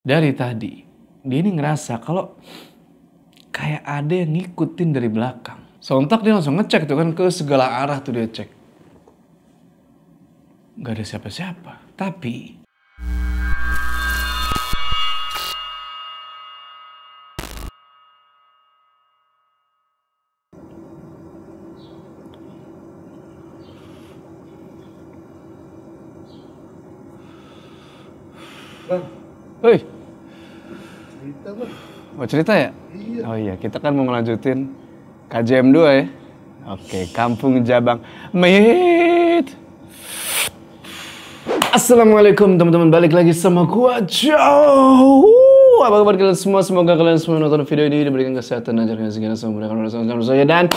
Dari tadi, dia ini ngerasa kalau kayak ada yang ngikutin dari belakang. Sontak dia langsung ngecek tuh kan, ke segala arah tuh dia cek. Gak ada siapa-siapa. Tapi Bang, Hei, cerita bang. mau cerita ya? Iya. Oh iya, kita kan mau ngelanjutin KJM 2 ya. Oke, Kampung Jabang Mayit. Assalamualaikum teman-teman, balik lagi sama gua Joe. Apa kabar kalian semua? Semoga kalian semua nonton video ini diberikan kesehatan, lancarkan segala semuanya saya dan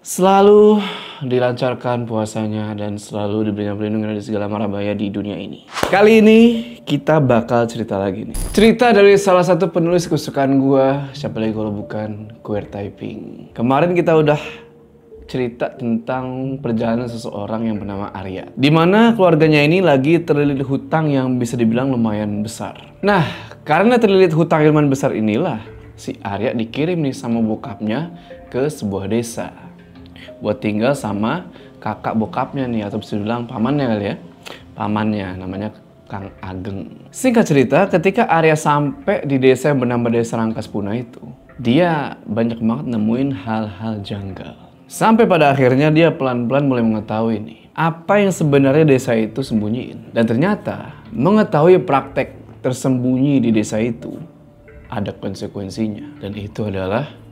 selalu dilancarkan puasanya dan selalu diberikan perlindungan dari segala mara bahaya di dunia ini. Kali ini kita bakal cerita lagi nih. Cerita dari salah satu penulis kesukaan gua, siapa lagi kalau bukan Queer Typing. Kemarin kita udah cerita tentang perjalanan seseorang yang bernama Arya, dimana keluarganya ini lagi terlilit hutang yang bisa dibilang lumayan besar. Nah, karena terlilit hutang yang lumayan besar inilah si Arya dikirim nih sama bokapnya ke sebuah desa buat tinggal sama kakak bokapnya nih, atau bisa dibilang pamannya kali ya. Pamannya namanya Kang Ageng. Singkat cerita, ketika Arya sampai di desa yang bernama Desa Rangkaspuna itu, dia banyak banget nemuin hal-hal janggal. Sampai pada akhirnya dia pelan-pelan mulai mengetahui nih, apa yang sebenarnya desa itu sembunyiin. Dan ternyata mengetahui praktek tersembunyi di desa itu ada konsekuensinya. Dan itu adalah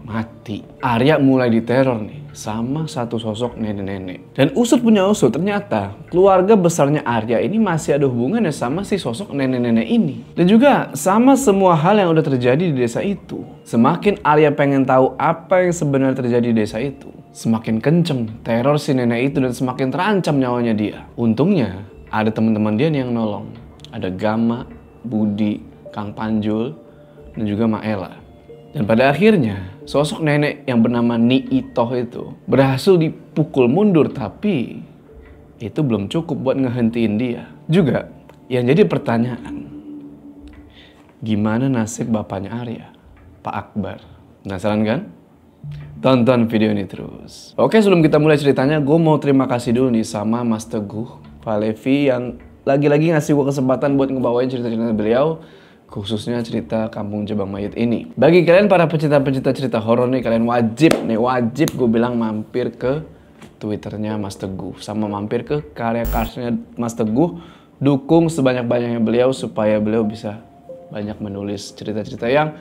mati. Arya mulai diteror nih sama satu sosok nenek-nenek. Dan usut punya usut, ternyata keluarga besarnya Arya ini masih ada hubungannya sama si sosok nenek-nenek ini. Dan juga sama semua hal yang udah terjadi di desa itu. Semakin Arya pengen tahu apa yang sebenarnya terjadi di desa itu, semakin kenceng teror si nenek itu dan semakin terancam nyawanya dia. Untungnya ada teman-teman dia nih yang nolong. Ada Gama, Budi, Kang Panjul, dan juga Maela. Dan pada akhirnya, sosok nenek yang bernama Ni Itoh itu berhasil dipukul mundur, tapi itu belum cukup buat ngehentiin dia. Juga, yang jadi pertanyaan, gimana nasib bapaknya Arya, Pak Akbar? Penasaran kan? Tonton video ini terus. Oke, sebelum kita mulai ceritanya, gue mau terima kasih dulu nih sama Mas Teguh Falevi yang lagi-lagi ngasih gue kesempatan buat ngebawain cerita-cerita beliau, khususnya cerita Kampung Jabang Mayit ini. Bagi kalian para pecinta-pecinta cerita horor nih, kalian wajib gue bilang mampir ke Twitternya Mas Teguh, sama mampir ke karya-karyanya Mas Teguh. Dukung sebanyak-banyaknya beliau supaya beliau bisa banyak menulis cerita-cerita yang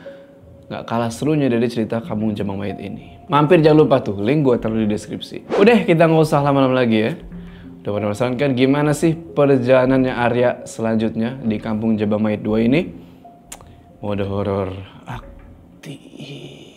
gak kalah serunya dari cerita Kampung Jabang Mayit ini. Mampir, jangan lupa tuh, link gue taruh di deskripsi. Udah, kita nggak usah lama-lama lagi ya. Udah penasaran kan gimana sih perjalanannya Arya selanjutnya di Kampung Jabang Mayit 2 ini? Mode horor aktif.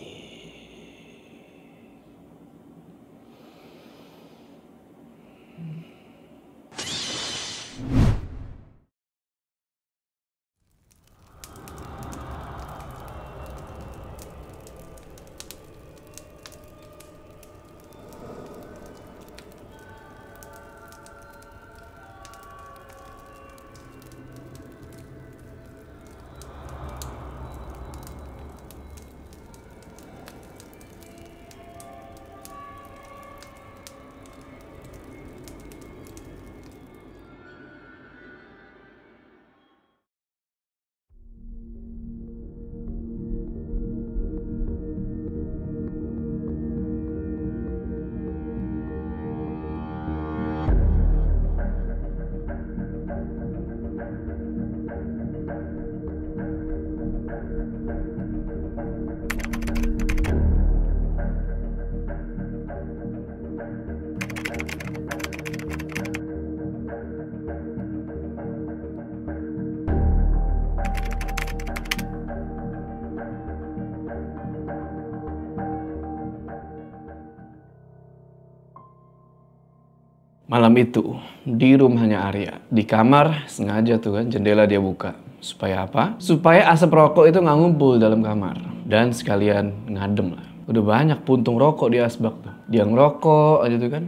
Malam itu, di rumahnya Arya, di kamar sengaja tuh kan jendela dia buka. Supaya apa? Supaya asap rokok itu nggak ngumpul dalam kamar. Dan sekalian ngadem lah. Udah banyak puntung rokok di asbak tuh. Dia ngerokok aja tuh kan.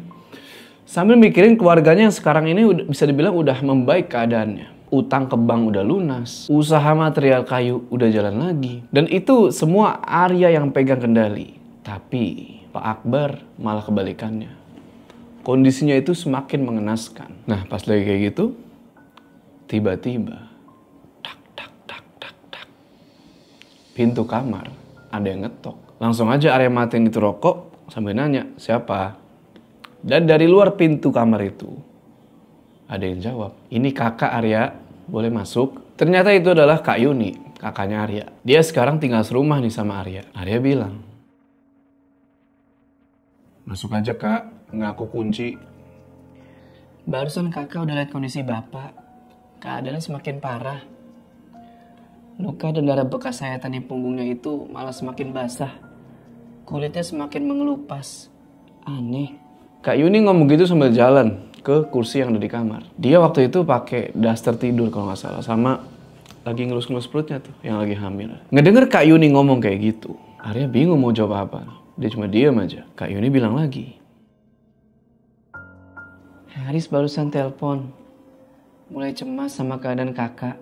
Sambil mikirin keluarganya yang sekarang ini bisa dibilang udah membaik keadaannya. utang ke bank udah lunas, usaha material kayu udah jalan lagi. Dan itu semua Arya yang pegang kendali. Tapi Pak Akbar malah kebalikannya. Kondisinya itu semakin mengenaskan. Nah, pas lagi kayak gitu, tiba-tiba, tak, tak, tak, tak, tak. Pintu kamar ada yang ngetok. Langsung aja Arya matiin itu rokok sambil nanya, siapa? Dan dari luar pintu kamar itu, ada yang jawab, ini kakak Arya, boleh masuk? Ternyata itu adalah Kak Yuni, kakaknya Arya. Dia sekarang tinggal serumah nih sama Arya. Arya bilang, masuk aja kak, nggak aku kunci. Barusan kakak udah lihat kondisi bapak. Keadaannya semakin parah. Luka dan darah bekas sayatan di punggungnya itu malah semakin basah. Kulitnya semakin mengelupas. Aneh. Kak Yuni ngomong gitu sambil jalan ke kursi yang ada di kamar. Dia waktu itu pakai daster tidur kalau nggak salah, sama lagi ngelus-ngelus perutnya tuh yang lagi hamil. Ngedenger Kak Yuni ngomong kayak gitu, Arya bingung mau jawab apa. Dia cuma diam aja. Kak Yuni bilang lagi, Haris barusan telepon. Mulai cemas sama keadaan kakak.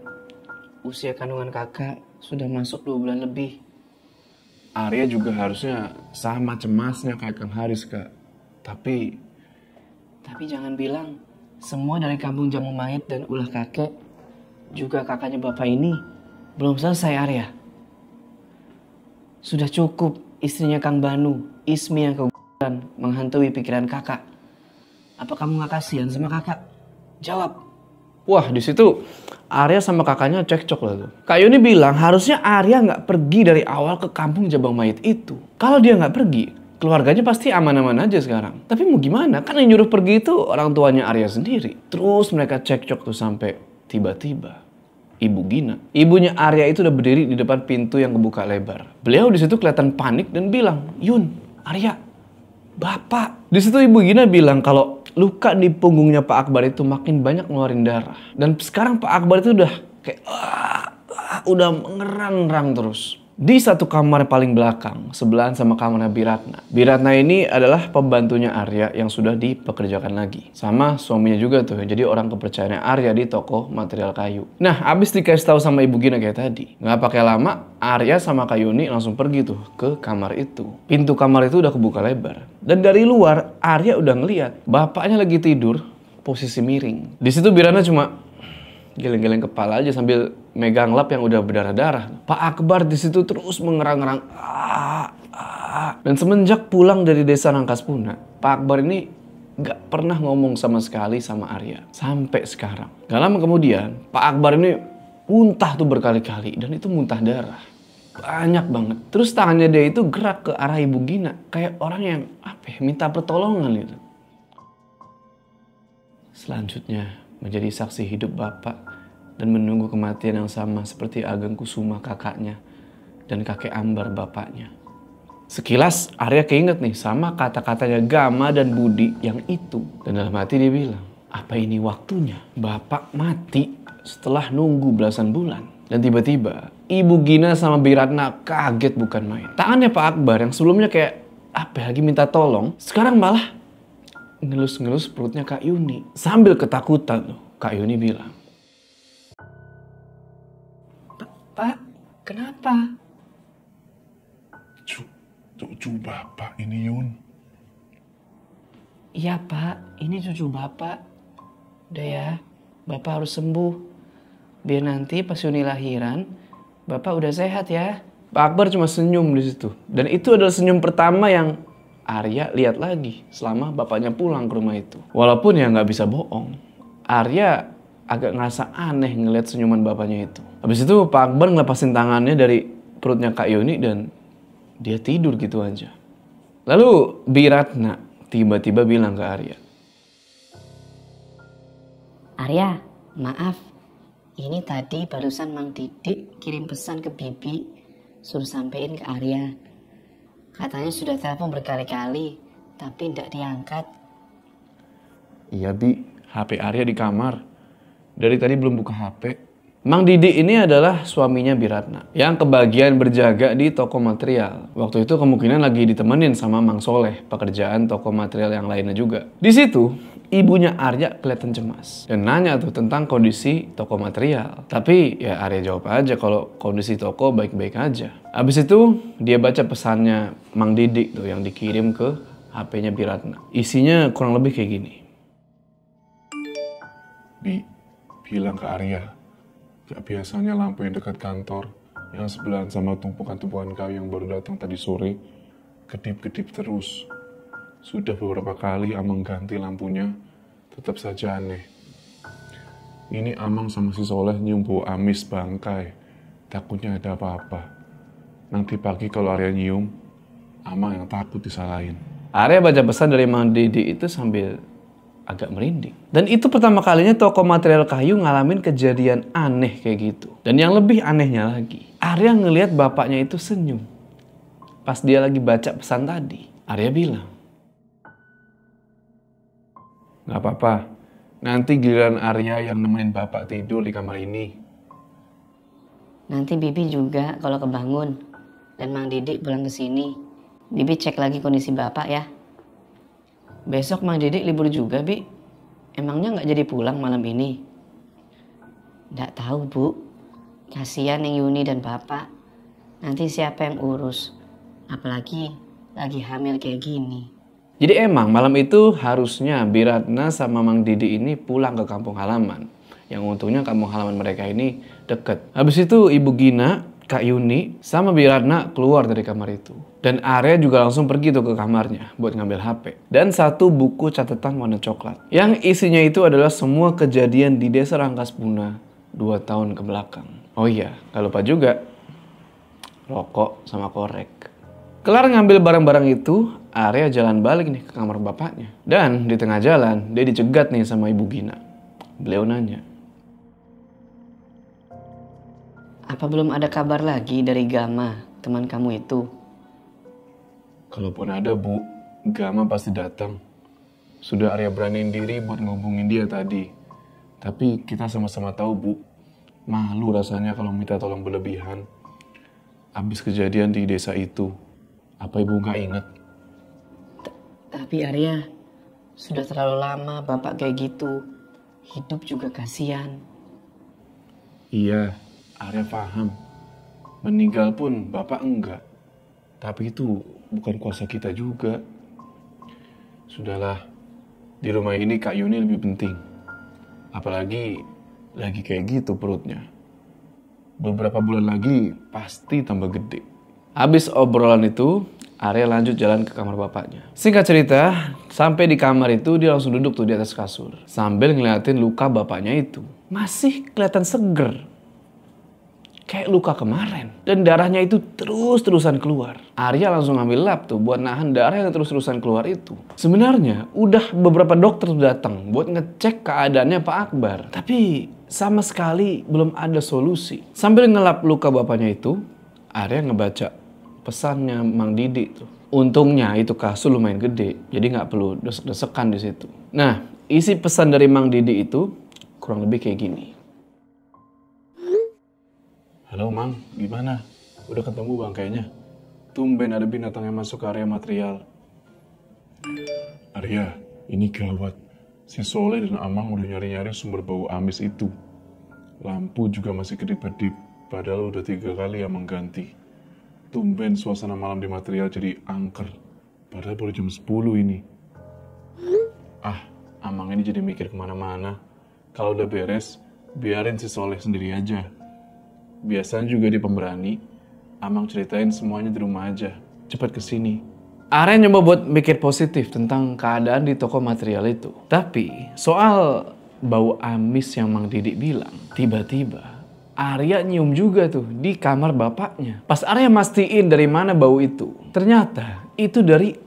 Usia kandungan kakak sudah masuk 2 bulan lebih. Arya juga harusnya sama cemasnya kayak Kang Haris kak. Tapi jangan bilang semua dari kampung jamu mayat dan ulah kakek, juga kakaknya bapak ini, belum selesai Arya. Sudah cukup istrinya Kang Banu, Ismi yang keguguran menghantui pikiran kakak. Apa kamu gak kasihan sama kakak? Jawab. Wah, di situ Arya sama kakaknya cekcok lah tuh. Kak Yuni bilang harusnya Arya nggak pergi dari awal ke kampung Jabang Mayit itu. Kalau dia nggak pergi, keluarganya pasti aman-aman aja sekarang. Tapi mau gimana? Kan yang nyuruh pergi itu orang tuanya Arya sendiri. Terus mereka cekcok tuh sampai tiba-tiba Ibu Gina, ibunya Arya itu udah berdiri di depan pintu yang kebuka lebar. Beliau di situ kelihatan panik dan bilang, Yun, Arya, Bapak. Di situ Ibu Gina bilang kalau luka di punggungnya Pak Akbar itu makin banyak ngeluarin darah. Dan sekarang Pak Akbar itu udah kayak udah ngerang-ngerang terus. Di satu kamar paling belakang, sebelahan sama kamarnya Biratna. Biratna ini adalah pembantunya Arya yang sudah dipekerjakan lagi. Sama suaminya juga tuh, jadi orang kepercayaannya Arya di toko material kayu. Nah, abis dikasih tahu sama Ibu Gina kayak tadi, nggak pakai lama, Arya sama Kak Yuni langsung pergi tuh ke kamar itu. Pintu kamar itu udah kebuka lebar. Dan dari luar, Arya udah ngeliat bapaknya lagi tidur, posisi miring. Di situ Biratna cuma geleng-geleng kepala aja sambil megang lap yang udah berdarah-darah. Pak Akbar di situ terus mengerang-ngerang. Dan semenjak pulang dari desa Rangkaspuna, Pak Akbar ini gak pernah ngomong sama sekali sama Arya. Sampai sekarang. Gak lama kemudian, Pak Akbar ini muntah tuh berkali-kali. Dan itu muntah darah. Banyak banget. Terus tangannya dia itu gerak ke arah Ibu Gina. Kayak orang yang minta pertolongan gitu. Selanjutnya, menjadi saksi hidup bapak dan menunggu kematian yang sama seperti Ageng Kusuma kakaknya dan kakek Ambar bapaknya. Sekilas Arya keinget nih sama kata-katanya Gama dan Budi yang itu. Dan dalam hati dia bilang, apa ini waktunya bapak mati setelah nunggu belasan bulan? Dan tiba-tiba Ibu Gina sama Biratna kaget bukan main. Tangannya Pak Akbar yang sebelumnya kayak lagi minta tolong, sekarang malah ngelus-ngelus perutnya Kak Yuni. Sambil ketakutan tuh, Kak Yuni bilang, Pak, kenapa? Cucu bapak ini, Yun. Iya Pak, ini cucu Bapak. Udah ya, Bapak harus sembuh. Biar nanti pas Yuni lahiran, Bapak udah sehat ya. Pak Akbar cuma senyum di situ. Dan itu adalah senyum pertama yang Arya lihat lagi selama bapaknya pulang ke rumah itu. Walaupun ya nggak bisa bohong, Arya agak ngerasa aneh ngeliat senyuman bapaknya itu. Habis itu Pak Akbar ngelepasin tangannya dari perutnya Kak Yuni dan dia tidur gitu aja. Lalu Biratna tiba-tiba bilang ke Arya, Arya, maaf. Ini tadi barusan Mang Didik kirim pesan ke Bibi, suruh sampein ke Arya. Katanya sudah telepon berkali-kali, tapi tidak diangkat. Iya Bi, HP Arya di kamar. Dari tadi belum buka HP. Mang Didi ini adalah suaminya Biratna yang kebagian berjaga di toko material. Waktu itu kemungkinan lagi ditemenin sama Mang Soleh, pekerjaan toko material yang lainnya juga. Di situ, ibunya Arya kelihatan cemas dan nanya tuh tentang kondisi toko material. Tapi ya Arya jawab aja kalau kondisi toko baik-baik aja. Abis itu dia baca pesannya Mang Didi tuh yang dikirim ke HP-nya Biratna. Isinya kurang lebih kayak gini. Bi, bilang ke Arya, gak biasanya lampu yang dekat kantor yang sebelahan sama tumpukan-tumpukan kayu yang baru datang tadi sore kedip-kedip terus. Sudah beberapa kali Amang ganti lampunya, tetap saja aneh. Ini Amang sama si Soleh nyium bau amis bangkai, takutnya ada apa-apa. Nanti pagi kalau Arya nyium, Amang yang takut disalahin. Arya baca pesan dari Mang Didi itu sambil agak merinding. Dan itu pertama kalinya toko material kayu ngalamin kejadian aneh kayak gitu. Dan yang lebih anehnya lagi, Arya ngelihat bapaknya itu senyum. Pas dia lagi baca pesan tadi, Arya bilang, "Gak apa-apa, nanti giliran Arya yang nemenin bapak tidur di kamar ini." Nanti Bibi juga kalau kebangun dan Mang Didi pulang ke sini, Bibi cek lagi kondisi bapak ya. Besok Mang Didi libur juga, Bi. Emangnya nggak jadi pulang malam ini? Nggak tahu Bu, kasihan yang Yuni dan bapak. Nanti siapa yang urus? Apalagi lagi hamil kayak gini. Jadi emang malam itu harusnya Biratna sama Mang Didi ini pulang ke kampung halaman. Yang untungnya kampung halaman mereka ini deket. Habis itu Ibu Gina, Kak Yuni, sama Biratna keluar dari kamar itu. Dan Arya juga langsung pergi tuh ke kamarnya buat ngambil HP. Dan satu buku catatan warna coklat. Yang isinya itu adalah semua kejadian di Desa Rangkaspuna 2 tahun ke belakang. Oh iya, gak lupa juga rokok sama korek. Kelar ngambil barang-barang itu, Arya jalan balik nih ke kamar bapaknya. Dan di tengah jalan, dia dicegat nih sama Ibu Gina. Beliau nanya, Apa belum ada kabar lagi dari Gama, teman kamu itu? Kalaupun ada Bu, Gama pasti datang. Sudah Arya beraniin diri buat ngubungin dia tadi. Tapi kita sama-sama tahu Bu, malu rasanya kalau minta tolong berlebihan. Abis kejadian di desa itu, apa Ibu nggak ingat? Tapi Arya, sudah terlalu lama bapak kayak gitu. Hidup juga kasihan. Iya, Arya paham. Meninggal pun Bapak enggak. Tapi itu bukan kuasa kita juga. Sudahlah, di rumah ini Kak Yuni lebih penting. Apalagi lagi kayak gitu perutnya. Beberapa bulan lagi pasti tambah gede. habis obrolan itu, Arya lanjut jalan ke kamar bapaknya. Singkat cerita, sampai di kamar itu dia langsung duduk tuh di atas kasur. Sambil ngeliatin luka bapaknya itu. Masih kelihatan seger. Kayak luka kemarin. Dan darahnya itu terus-terusan keluar. Arya langsung ngambil lap tuh buat nahan darah yang terus-terusan keluar itu. Sebenarnya udah beberapa dokter datang buat ngecek keadaannya Pak Akbar. Tapi sama sekali belum ada solusi. Sambil ngelap luka bapaknya itu, Arya ngebaca pesannya Mang Didi tuh. Untungnya itu kasur lumayan gede, jadi nggak perlu desek-desekan di situ. Nah, isi pesan dari Mang Didi itu kurang lebih kayak gini. Halo Mang, gimana? Udah ketemu bangkainya? Tumben ada binatang yang masuk ke area material. Arya, ini gawat. Si Soleh dan Amang udah nyari-nyari sumber bau amis itu. Lampu juga masih kedip-kedip, padahal udah 3 kali Amang ganti. Tumben suasana malam di material jadi angker. Padahal baru jam 10 ini. Ah, Amang ini jadi mikir kemana-mana. Kalau udah beres, biarin si Soleh sendiri aja. Biasanya juga dia pemberani. Amang ceritain semuanya di rumah aja. Cepat kesini. Arya nyoba buat mikir positif tentang keadaan di toko material itu. Tapi soal bau amis yang Mang Didi bilang, tiba-tiba Arya nyium juga tuh di kamar bapaknya. Pas Arya mastiin dari mana bau itu, ternyata itu dari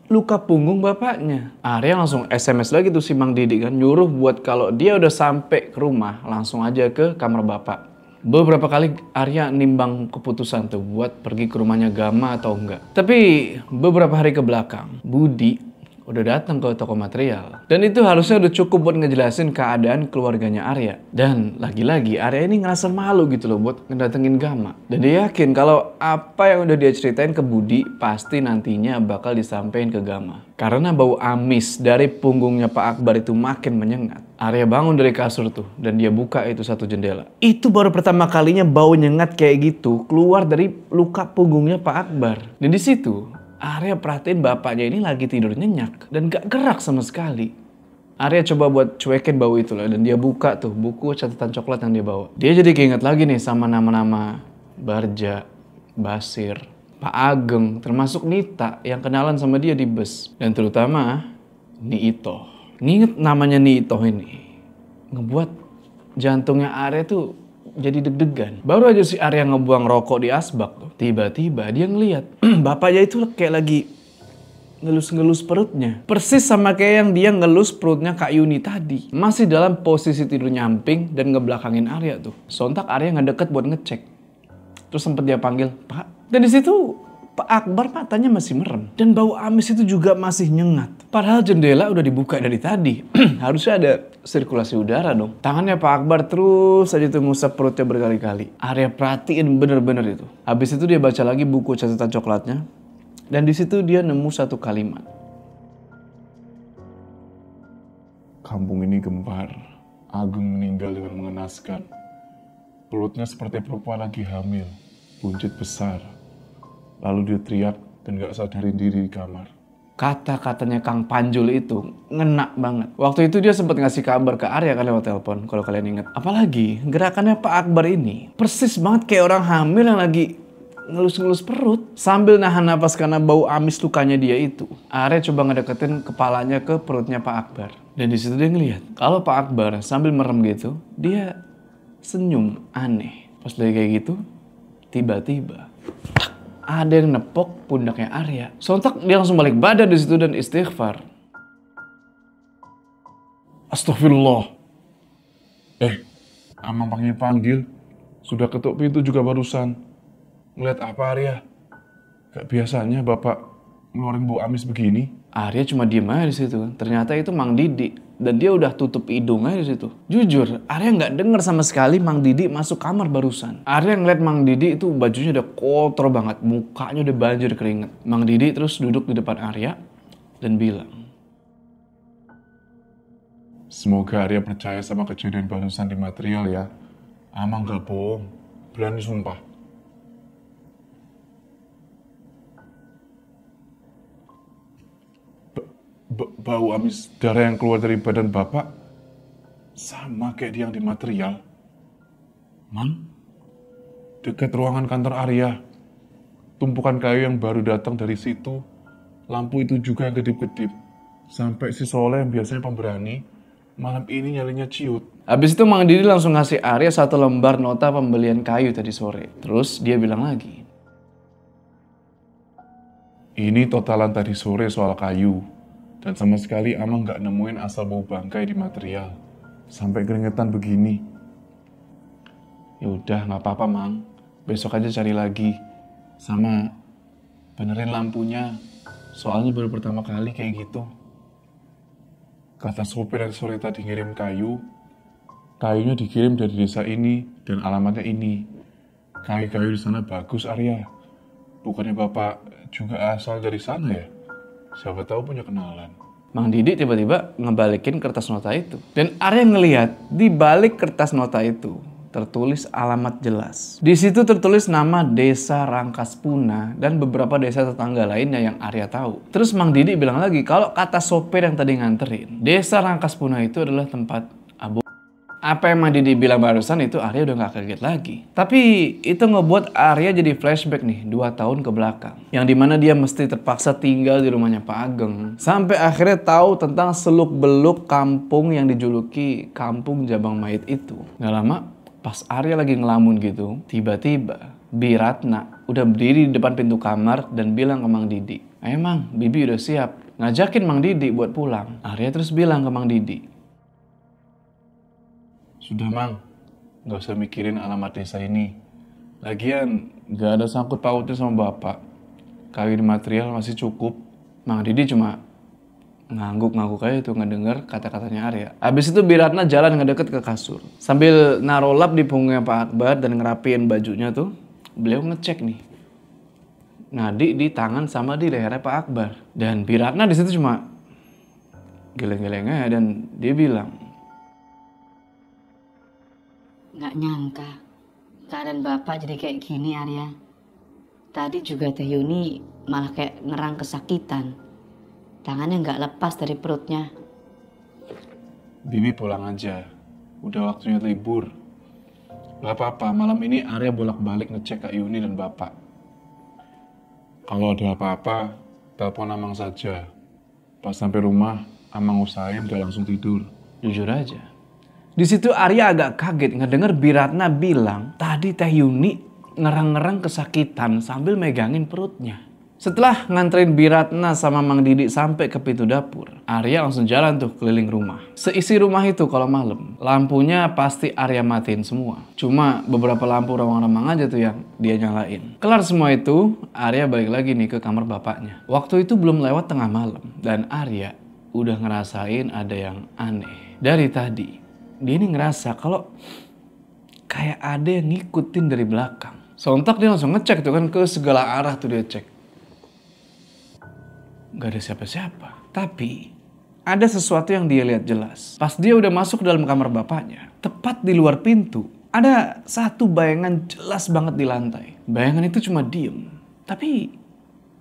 luka punggung bapaknya. Arya langsung SMS lagi tuh si Mang Didi kan, nyuruh buat kalau dia udah sampai ke rumah langsung aja ke kamar bapak. Beberapa kali Arya nimbang keputusan tuh buat pergi ke rumahnya Gama atau enggak. Tapi beberapa hari ke belakang, Budi udah datang ke toko material. Dan itu harusnya udah cukup buat ngejelasin keadaan keluarganya Arya. Dan lagi-lagi Arya ini ngerasa malu gitu loh buat ngedatengin Gama. Dan dia yakin kalau apa yang udah dia ceritain ke Budi pasti nantinya bakal disampaikan ke Gama. Karena bau amis dari punggungnya Pak Akbar itu makin menyengat. Arya bangun dari kasur tuh dan dia buka itu satu jendela. Itu baru pertama kalinya bau nyengat kayak gitu keluar dari luka punggungnya Pak Akbar. Dan di situ Arya perhatiin bapaknya ini lagi tidur nyenyak dan gak gerak sama sekali. Arya coba buat cuekin bau itu lah dan dia buka tuh buku catatan coklat yang dia bawa. Dia jadi keinget lagi nih sama nama-nama Barja, Basir, Pak Ageng, termasuk Nita yang kenalan sama dia di bus. Dan terutama Niito. Nginget namanya Niito ini ngebuat jantungnya Arya tuh jadi deg-degan. Baru aja si Arya ngebuang rokok di asbak tuh. Tiba-tiba dia ngeliat bapaknya itu kayak lagi ngelus-ngelus perutnya. Persis sama kayak yang dia ngelus perutnya Kak Yuni tadi. Masih dalam posisi tidur nyamping dan ngebelakangin Arya tuh. Sontak Arya ngedeket buat ngecek. Terus sempet dia panggil, Pak. Dan di situ Pak Akbar matanya masih merem. Dan bau amis itu juga masih nyengat. Padahal jendela udah dibuka dari tadi. Harusnya ada sirkulasi udara dong. Tangannya Pak Akbar terus aja tuh ngusap perutnya berkali-kali. Arya perhatiin bener-bener itu. Habis itu dia baca lagi buku catatan coklatnya. Dan di situ dia nemu satu kalimat. Kampung ini gempar. Ageng meninggal dengan mengenaskan. Perutnya seperti perempuan lagi hamil. Buncit besar. Lalu dia teriak dan gak sadarin diri di kamar. Kata-katanya Kang Panjul itu ngena banget. Waktu itu dia sempat ngasih kabar ke Arya kan lewat telepon, kalau kalian ingat. Apalagi gerakannya Pak Akbar ini persis banget kayak orang hamil yang lagi ngelus-ngelus perut sambil nahan napas karena bau amis lukanya dia itu. Arya coba ngedeketin kepalanya ke perutnya Pak Akbar. Dan di situ dia ngeliat kalau Pak Akbar sambil merem gitu, dia senyum aneh. Pas lagi kayak gitu, tiba-tiba ada yang nepok pundaknya Arya. Sontak dia langsung balik badan di situ dan istighfar. Astagfirullah. Amang panggil-panggil. Sudah ketuk pintu juga barusan. Ngeliat apa Arya? Gak biasanya bapak ngeluarin bau amis begini. Arya cuma diem aja di situ. Ternyata itu Mang Didi dan dia udah tutup hidung aja di situ. Jujur, Arya nggak denger sama sekali Mang Didi masuk kamar barusan. Arya ngeliat Mang Didi itu bajunya udah kotor banget, mukanya udah banjir keringet. Mang Didi terus duduk di depan Arya dan bilang, Semoga Arya percaya sama kejadian barusan di material ya. Amang gak bohong, berani sumpah. Bau amis darah yang keluar dari badan bapak sama kayak yang di material. Mang? Dekat ruangan kantor Arya. Tumpukan kayu yang baru datang dari situ. Lampu itu juga yang kedip-kedip. Sampai si Soleh yang biasanya pemberani, malam ini nyalinya ciut. Habis itu Mang Didi langsung ngasih Arya satu lembar nota pembelian kayu tadi sore. Terus dia bilang lagi, ini totalan tadi sore soal kayu. Dan sama sekali Amang gak nemuin asal bau bangkai di material. Sampai keringetan begini. Yaudah gak apa-apa Mang, besok aja cari lagi. Sama benerin lampunya, soalnya baru pertama kali kayak gitu. Kata sopir yang sore tadi ngirim kayu, kayunya dikirim dari desa ini dan alamatnya ini. Kayu-kayu di sana bagus Arya. Bukannya bapak juga asal dari sana ya? Siapa tahu punya kenalan. Mang Didi tiba-tiba ngebalikin kertas nota itu. Dan Arya ngelihat di balik kertas nota itu tertulis alamat jelas. Di situ tertulis nama desa Rangkaspuna dan beberapa desa tetangga lainnya yang Arya tahu. Terus Mang Didi bilang lagi kalau kata sopir yang tadi nganterin, desa Rangkaspuna itu adalah tempat Abu. Apa yang Mang Didi bilang barusan itu Arya udah gak kaget lagi. Tapi itu ngebuat Arya jadi flashback nih 2 tahun ke belakang. Yang dimana dia mesti terpaksa tinggal di rumahnya Pak Ageng. Sampai akhirnya tahu tentang seluk-beluk kampung yang dijuluki Kampung Jabang Mayit itu. Gak lama pas Arya lagi ngelamun gitu, tiba-tiba Bi Ratna udah berdiri di depan pintu kamar dan bilang ke Mang Didi, "Ayo Mang, Bibi udah siap." Ngajakin Mang Didi buat pulang. Arya terus bilang ke Mang Didi, Sudah Mang, gak usah mikirin alamat desa ini. Lagian gak ada sangkut pautnya sama bapak. Kayu di material masih cukup. Mang Didi cuma ngangguk-ngangguk aja tuh ngedenger kata-katanya Arya. Habis itu Biratna jalan ngedeket ke kasur. Sambil naruh lap di punggungnya Pak Akbar dan ngerapiin bajunya tuh, beliau ngecek nih nadi di tangan sama di lehernya Pak Akbar. Dan Biratna di situ cuma geleng-geleng aja dan dia bilang, Nggak nyangka keadaan bapak jadi kayak gini, Arya. Tadi juga Teh Yuni malah kayak ngerang kesakitan. Tangannya nggak lepas dari perutnya. Bibi pulang aja. Udah waktunya libur. Gak apa-apa, malam ini Arya bolak-balik ngecek Kak Yuni dan Bapak. Kalau ada apa-apa, telepon Amang saja. Pas sampai rumah, Amang usahain udah langsung tidur. jujur aja. Di situ Arya agak kaget ngedenger Biratna bilang tadi Teh Yuni ngerang-ngerang kesakitan sambil megangin perutnya. Setelah nganterin Biratna sama Mang Didi sampai ke pintu dapur, Arya langsung jalan tuh keliling rumah. Seisi rumah itu kalau malam, lampunya pasti Arya matiin semua. Cuma beberapa lampu remang-remang aja tuh yang dia nyalain. Kelar semua itu, Arya balik lagi nih ke kamar bapaknya. Waktu itu belum lewat tengah malam, dan Arya udah ngerasain ada yang aneh. Dari tadi, dia ini ngerasa kalau kayak ada yang ngikutin dari belakang. Sontak dia langsung ngecek tuh kan ke segala arah tuh dia cek. Gak ada siapa-siapa. Tapi ada sesuatu yang dia lihat jelas. Pas dia udah masuk ke dalam kamar bapaknya, tepat di luar pintu, ada satu bayangan jelas banget di lantai. Bayangan itu cuma diem. Tapi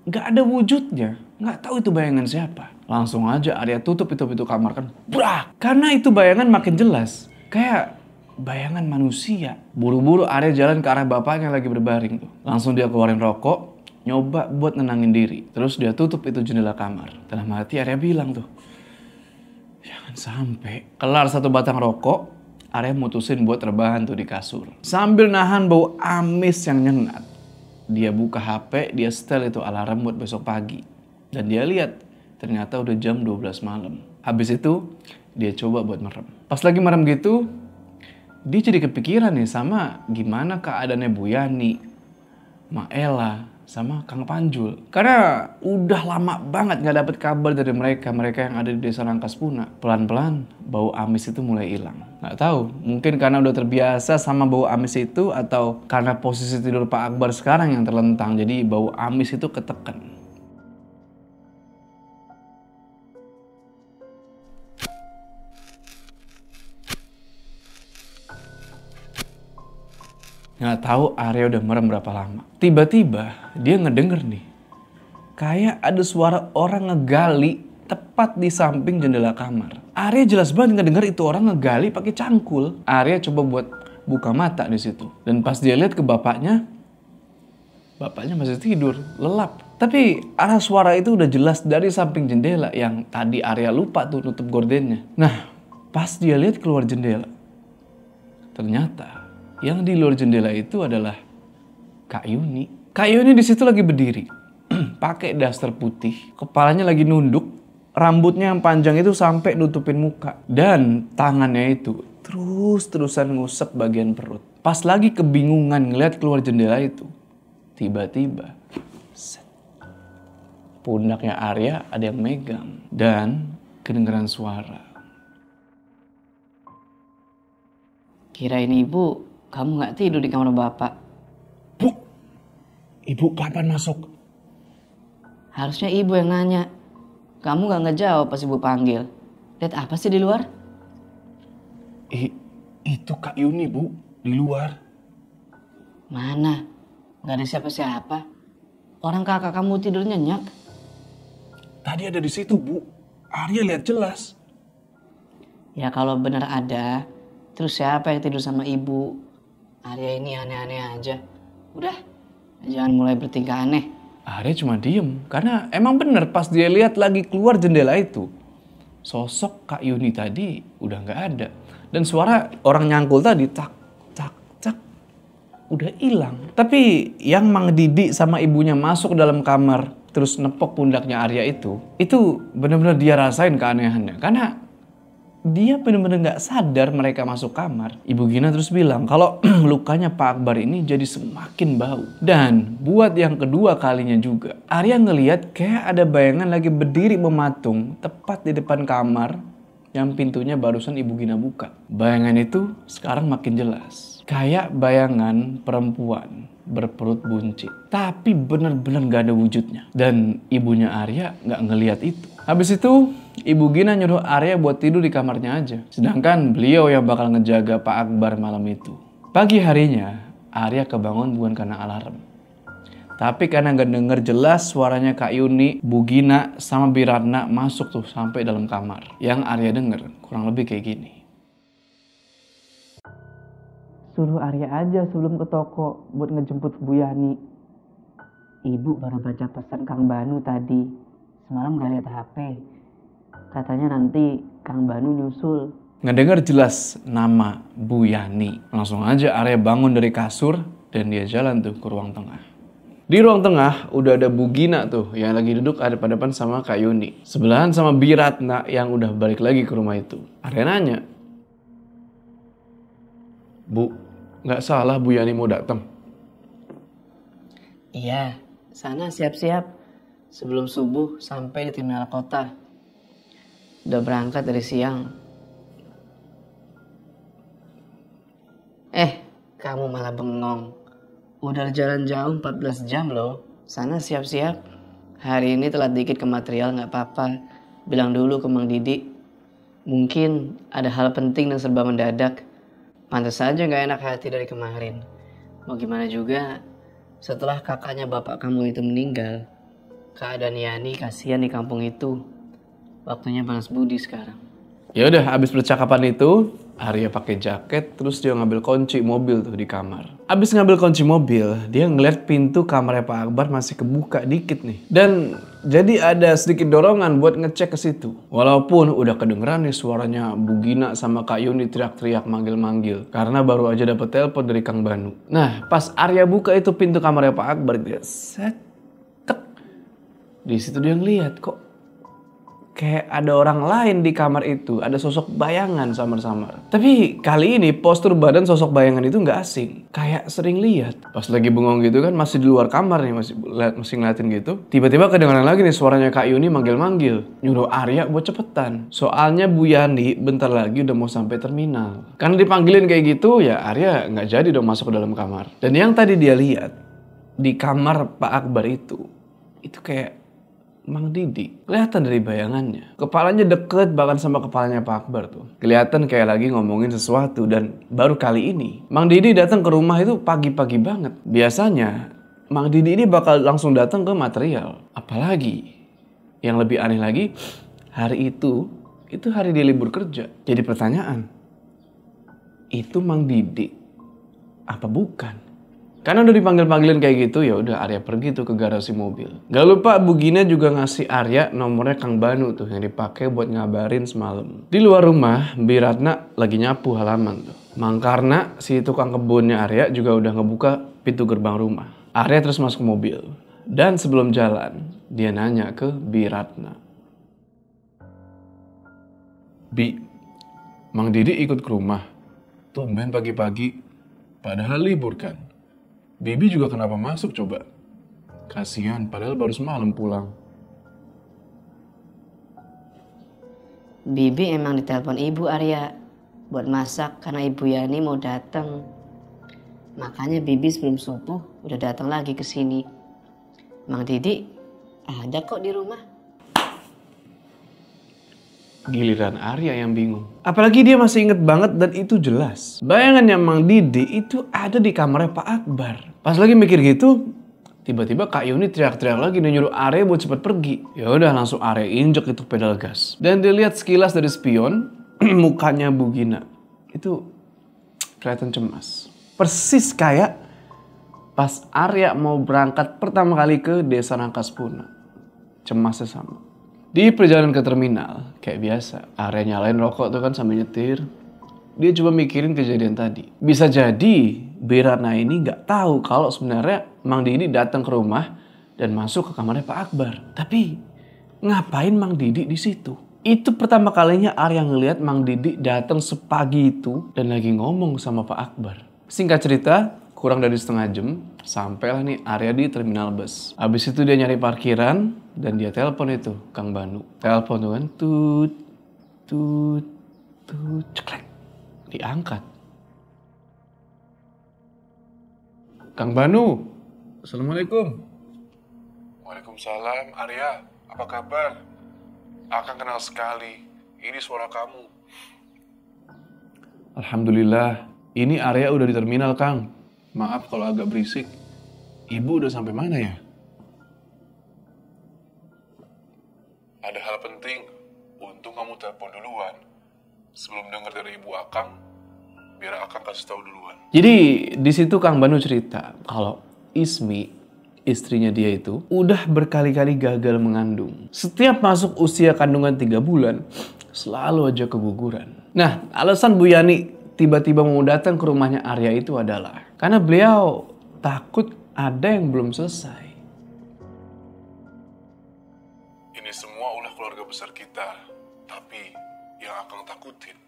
gak ada wujudnya. Gak tahu itu bayangan siapa. Langsung aja Arya tutup itu pintu kamar kan. Brak! Karena itu bayangan makin jelas. Kayak bayangan manusia. Buru-buru Arya jalan ke arah bapaknya lagi berbaring tuh. Langsung dia keluarin rokok. Nyoba buat nenangin diri. Terus dia tutup itu jendela kamar. Dalam hati Arya bilang tuh, jangan sampai. Kelar satu batang rokok, Arya mutusin buat rebahan tuh di kasur. Sambil nahan bau amis yang nyengat. Dia buka HP, dia setel itu alarm buat besok pagi. Dan dia lihat, ternyata udah jam 12 malam. Habis itu, dia coba buat merem. Pas lagi merem gitu, dia jadi kepikiran nih sama gimana keadaannya Bu Yani, Ma Ella, sama Kang Panjul. Karena udah lama banget gak dapet kabar dari mereka yang ada di desa Rangkaspuna. Pelan-pelan bau amis itu mulai hilang. Gak tahu, mungkin karena udah terbiasa sama bau amis itu atau karena posisi tidur Pak Akbar sekarang yang terlentang. Jadi bau amis itu ketekan. Nggak tahu Arya udah merem berapa lama. Tiba-tiba dia ngedenger nih. Kayak ada suara orang ngegali tepat di samping jendela kamar. Arya jelas banget ngedenger itu orang ngegali pakai cangkul. Arya coba buat buka mata di situ. Dan pas dia lihat ke bapaknya masih tidur, lelap. Tapi arah suara itu udah jelas dari samping jendela yang tadi Arya lupa tuh nutup gordennya. Nah, pas dia lihat keluar jendela, ternyata yang di luar jendela itu adalah Kak Yuni. Kak Yuni di situ lagi berdiri, pakai daster putih, kepalanya lagi nunduk, rambutnya yang panjang itu sampai nutupin muka, dan tangannya itu terus-terusan ngusap bagian perut. Pas lagi kebingungan ngeliat keluar jendela itu, tiba-tiba pundaknya Arya ada yang megang dan kedengeran suara. Kirain ibu, kamu nggak tidur di kamar bapak. Bu, ibu kapan masuk? Harusnya ibu yang nanya. Kamu nggak ngejawab pas ibu panggil. Lihat apa sih di luar? Itu Kak Yuni, Bu, di luar. Mana? Nggak ada siapa-siapa. Orang kakak kamu tidur nyenyak. Tadi ada di situ, Bu. Arya lihat jelas. Ya kalau benar ada, terus siapa yang tidur sama ibu? Arya ini aneh-aneh aja. Udah, jangan mulai bertingkah aneh. Arya cuma diem, karena emang bener pas dia lihat lagi keluar jendela itu, sosok Kak Yuni tadi udah nggak ada. Dan suara orang nyangkul tadi, cak, cak, cak, udah hilang. Tapi yang Mang Didi sama ibunya masuk ke dalam kamar, terus nepok pundaknya Arya itu bener-bener dia rasain keanehannya. Karena dia bener-bener gak sadar mereka masuk kamar. Ibu Gina terus bilang kalau lukanya Pak Akbar ini jadi semakin bau. Dan buat yang kedua kalinya juga, Arya ngeliat kayak ada bayangan lagi berdiri mematung tepat di depan kamar yang pintunya barusan Ibu Gina buka. Bayangan itu sekarang makin jelas. Kayak bayangan perempuan berperut buncit. Tapi bener-bener gak ada wujudnya. Dan ibunya Arya gak ngeliat itu. Habis itu Ibu Gina nyuruh Arya buat tidur di kamarnya aja. Sedangkan beliau yang bakal ngejaga Pak Akbar malam itu. Pagi harinya Arya kebangun bukan karena alarm. Tapi karena gak denger jelas suaranya Kak Yuni, Bu Gina, sama Biratna masuk tuh sampai dalam kamar. Yang Arya denger kurang lebih kayak gini. Suruh Arya aja sebelum ke toko buat ngejemput Bu Yani. Ibu baru baca pesan Kang Banu tadi. Semalam gak lihat HP. Katanya nanti Kang Banu nyusul. Ngedengar jelas nama Bu Yani. Langsung aja Arya bangun dari kasur dan dia jalan tuh ke ruang tengah. Di ruang tengah udah ada Bu Gina tuh yang lagi duduk hadap-hadapan sama Kak Yuni. Sebelahan sama Biratna yang udah balik lagi ke rumah itu. Arya nanya, Bu, nggak salah Bu Yani mau datang? Iya, sana siap-siap. Sebelum subuh sampai di terminal kota. Udah berangkat dari siang. Kamu malah bengong. Udah jalan jauh 14 jam loh. Sana siap-siap. Hari ini telat dikit ke material gak apa-apa. Bilang dulu ke Mang Didi. Mungkin ada hal penting dan serba mendadak. Pantas saja gak enak hati dari kemarin. Mau gimana juga, setelah kakaknya bapak kamu itu meninggal, keadaan Yani kasihan di kampung itu. Waktunya balas budi sekarang. Ya udah, habis percakapan itu, Arya pakai jaket, terus dia ngambil kunci mobil tuh di kamar. Habis ngambil kunci mobil, dia ngeliat pintu kamarnya Pak Akbar masih kebuka dikit nih. Dan jadi ada sedikit dorongan buat ngecek ke situ. Walaupun udah kedengeran nih suaranya Bu Gina sama Kak Yuni teriak-teriak manggil-manggil. Karena baru aja dapet telepon dari Kang Banu. Nah, pas Arya buka itu pintu kamarnya Pak Akbar, dia set. Di situ dia ngeliat kok kayak ada orang lain di kamar itu, ada sosok bayangan samar-samar. Tapi kali ini postur badan sosok bayangan itu nggak asing, kayak sering lihat. Pas lagi bengong gitu kan, masih di luar kamar nih, masih ngeliatin gitu. Tiba-tiba kedengaran lagi nih suaranya Kak Yuni manggil-manggil, nyuruh Arya buat cepetan. Soalnya Bu Yani bentar lagi udah mau sampai terminal. Karena dipanggilin kayak gitu, ya Arya nggak jadi dong masuk ke dalam kamar. Dan yang tadi dia lihat di kamar Pak Akbar itu kayak Mang Didi. Kelihatan dari bayangannya. Kepalanya deket bahkan sama kepalanya Pak Akbar tuh. Kelihatan kayak lagi ngomongin sesuatu. Dan baru kali ini Mang Didi datang ke rumah itu pagi-pagi banget. Biasanya Mang Didi ini bakal langsung datang ke material. Apalagi yang lebih aneh lagi, hari itu hari dia libur kerja. Jadi pertanyaan, itu Mang Didi apa bukan? Karena udah dipanggil-panggilin kayak gitu, ya udah Arya pergi tuh ke garasi mobil. Gak lupa Bu Gina juga ngasih Arya nomornya Kang Banu tuh yang dipakai buat ngabarin semalam. Di luar rumah, Biratna lagi nyapu halaman tuh. Karena si tukang kebunnya Arya juga udah ngebuka pintu gerbang rumah. Arya terus masuk mobil. Dan sebelum jalan, dia nanya ke Biratna. Bi, Mang Didi ikut ke rumah. Tumben pagi-pagi, padahal libur kan. Bibi juga kenapa masuk coba? Kasihan, padahal baru semalam pulang. Bibi emang ditelepon ibu Arya buat masak karena ibu Yani mau datang. Makanya Bibi sebelum subuh udah datang lagi ke sini. Mang Didi ada kok di rumah. Giliran Arya yang bingung. Apalagi dia masih inget banget dan itu jelas. Bayangannya Mang Didi itu ada di kamarnya Pak Akbar. Pas lagi mikir gitu, tiba-tiba Kak Yuni teriak-teriak lagi dan nyuruh Arya buat cepet pergi. Ya udah langsung Arya injek itu pedal gas. Dan dilihat sekilas dari spion, mukanya Bu Gina itu kelihatan cemas. Persis kayak pas Arya mau berangkat pertama kali ke Desa Rangkaspuna. Cemasnya sama. Di perjalanan ke terminal, kayak biasa, Arya nyalain rokok tuh kan sambil nyetir. Dia coba mikirin kejadian tadi. Bisa jadi Biratna ini nggak tahu kalau sebenarnya Mang Didi datang ke rumah dan masuk ke kamarnya Pak Akbar. Tapi ngapain Mang Didi di situ? Itu pertama kalinya Arya ngeliat Mang Didi datang sepagi itu dan lagi ngomong sama Pak Akbar. Singkat cerita, kurang dari setengah jam, sampailah nih Arya di terminal bus. Habis itu dia nyari parkiran dan dia telepon itu Kang Banu. Telepon tuh kan, tut, tut, tut, ceklek. Diangkat. Kang Banu, Assalamualaikum. Waalaikumsalam, Arya. Apa kabar? Akang kenal sekali. Ini suara kamu. Alhamdulillah, ini Arya udah di terminal, Kang. Maaf kalau agak berisik. Ibu udah sampai mana ya? Ada hal penting. Untung kamu telepon duluan. Sebelum dengar dari ibu Akang, biar Akang kasih tahu duluan. Jadi di situ Kang Banu cerita kalau Ismi, istrinya dia itu, udah berkali-kali gagal mengandung. Setiap masuk usia kandungan 3 bulan, selalu aja keguguran. Nah, alasan Bu Yani tiba-tiba mau datang ke rumahnya Arya itu adalah karena beliau takut ada yang belum selesai. Ini semua ulah keluarga besar kita. Tapi yang Akang takutin,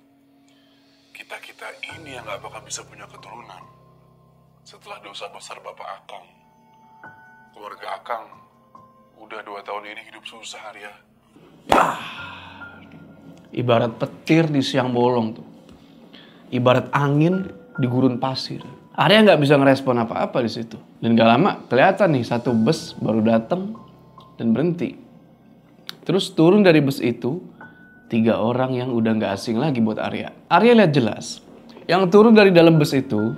kita-kita ini yang gak bakal bisa punya keturunan. Setelah dosa besar Bapak Akang, keluarga Akang udah 2 tahun ini hidup susah, Arya. Ibarat petir di siang bolong tuh. Ibarat angin di gurun pasir. Arya nggak bisa ngerespon apa-apa di situ. Dan gak lama kelihatan nih satu bus baru datang dan berhenti. Terus turun dari bus itu 3 orang yang udah nggak asing lagi buat Arya. Arya lihat jelas. Yang turun dari dalam bus itu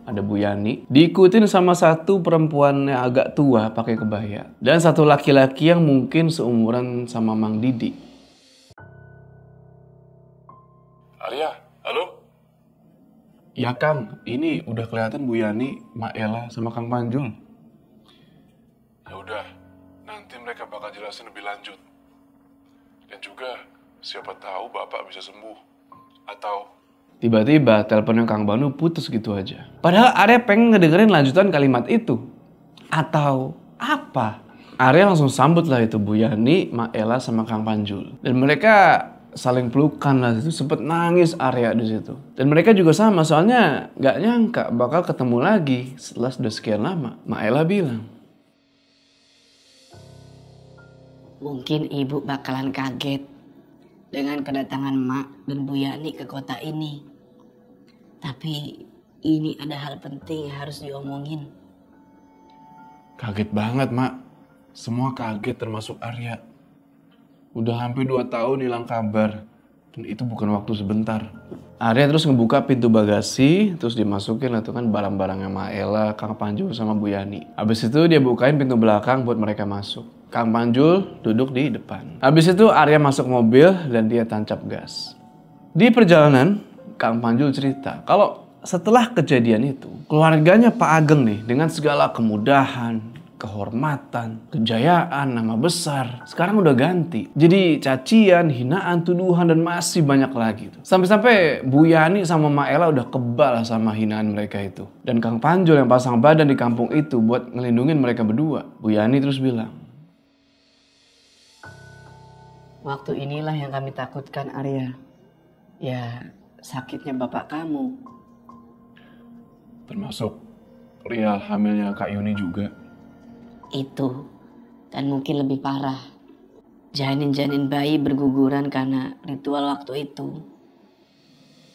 ada Bu Yani, diikutin sama satu perempuan yang agak tua pakai kebaya. Dan satu laki-laki yang mungkin seumuran sama Mang Didi. Arya, halo? Ya Kang, ini udah kelihatan Bu Yani, Mak Ella sama Kang Panjul. Ya udah, nanti mereka bakal jelasin lebih lanjut. Dan juga, siapa tahu Bapak bisa sembuh. Atau Tiba-tiba teleponnya Kang Banu putus gitu aja. Padahal Arya pengen ngedengerin lanjutan kalimat itu. Atau apa? Arya langsung sambut lah itu Bu Yani, Mak Ella sama Kang Panjul. Dan mereka saling pelukan lah, itu sempet nangis Arya di situ. Dan mereka juga sama, soalnya nggak nyangka bakal ketemu lagi setelah sudah sekian lama. Mak Ella bilang, Mungkin ibu bakalan kaget dengan kedatangan Mak dan Bu Yani ke kota ini. Tapi ini ada hal penting yang harus diomongin. kaget banget Mak. Semua kaget termasuk Arya. Udah hampir 2 tahun hilang kabar. Dan itu bukan waktu sebentar. Arya terus ngebuka pintu bagasi, terus dimasukin itu kan barang-barangnya Mak Ella, Kang Panjul sama Bu Yani. Habis itu dia bukain pintu belakang buat mereka masuk. Kang Panjul duduk di depan. Habis itu Arya masuk mobil dan dia tancap gas. Di perjalanan, Kang Panjul cerita kalau setelah kejadian itu, keluarganya Pak Ageng nih dengan segala kemudahan, kehormatan, kejayaan, nama besar, sekarang udah ganti. Jadi cacian, hinaan, tuduhan, dan masih banyak lagi. Sampai-sampai Bu Yani sama Mak Ella udah kebal sama hinaan mereka itu. Dan Kang Panjul yang pasang badan di kampung itu buat ngelindungin mereka berdua. Bu Yani terus bilang, Waktu inilah yang kami takutkan, Arya. Ya, sakitnya bapak kamu. termasuk real hamilnya Kak Yuni juga. Itu, dan mungkin lebih parah. Janin-janin bayi berguguran karena ritual waktu itu.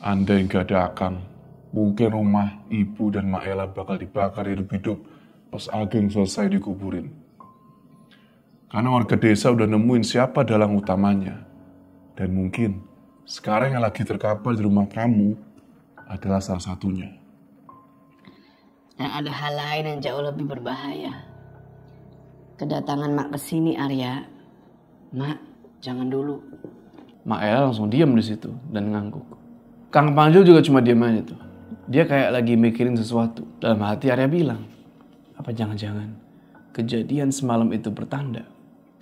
andai gak ada Akang, mungkin rumah ibu dan Mak Ella bakal dibakar hidup-hidup pas Ageng selesai dikuburin. Karena warga desa udah nemuin siapa dalang utamanya. Dan mungkin sekarang yang lagi terkapar di rumah kamu adalah salah satunya. Dan ada hal lain yang jauh lebih berbahaya. Kedatangan Mak kesini, Arya. Mak, jangan dulu. Mak Ella langsung diam di situ dan ngangguk. Kang Panjul juga cuma diam aja tuh. Dia kayak lagi mikirin sesuatu. Dalam hati Arya bilang, apa jangan-jangan kejadian semalam itu bertanda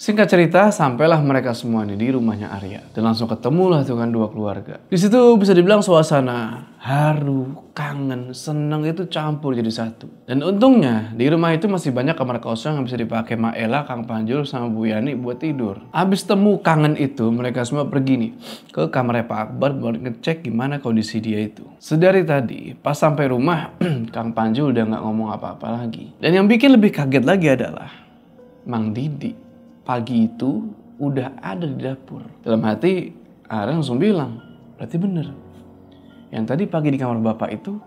Singkat cerita, sampailah mereka semua nih di rumahnya Arya. Dan langsung ketemulah tuh kan dua keluarga. Di situ bisa dibilang suasana haru, kangen, seneng itu campur jadi satu. Dan untungnya di rumah itu masih banyak kamar kosong yang bisa dipakai Mak Ella, Kang Panjul, sama Bu Yani buat tidur. Abis temu kangen itu, mereka semua pergi nih ke kamarnya Pak Akbar buat ngecek gimana kondisi dia itu. Sedari tadi, pas sampai rumah, Kang Panjul udah nggak ngomong apa-apa lagi. Dan yang bikin lebih kaget lagi adalah Mang Didi pagi itu udah ada di dapur. Dalam hati, Arya langsung bilang, berarti bener. Yang tadi pagi di kamar bapak itu,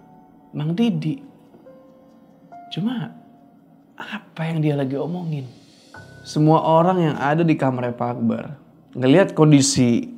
Mang Didi. Cuma, apa yang dia lagi omongin? Semua orang yang ada di kamar Pak Akbar, ngelihat kondisi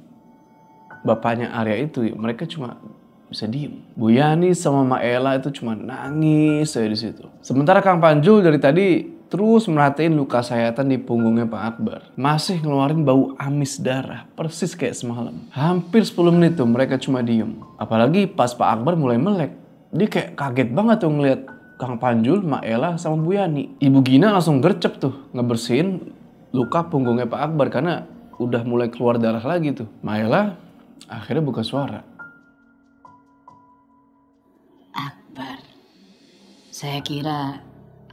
bapaknya Arya itu, mereka cuma bisa diem. Bu Yani sama Mak Ella itu cuma nangis saya di situ. Sementara Kang Panjul dari tadi terus merhatiin luka sayatan di punggungnya Pak Akbar. Masih ngeluarin bau amis darah, persis kayak semalam. Hampir 10 menit tuh mereka cuma diem. Apalagi pas Pak Akbar mulai melek. Dia kayak kaget banget tuh ngeliat Kang Panjul, Mak Ella, sama Bu Yani. Ibu Gina langsung gercep tuh ngebersihin luka punggungnya Pak Akbar karena udah mulai keluar darah lagi tuh. Mak Ella akhirnya buka suara. Akbar, saya kira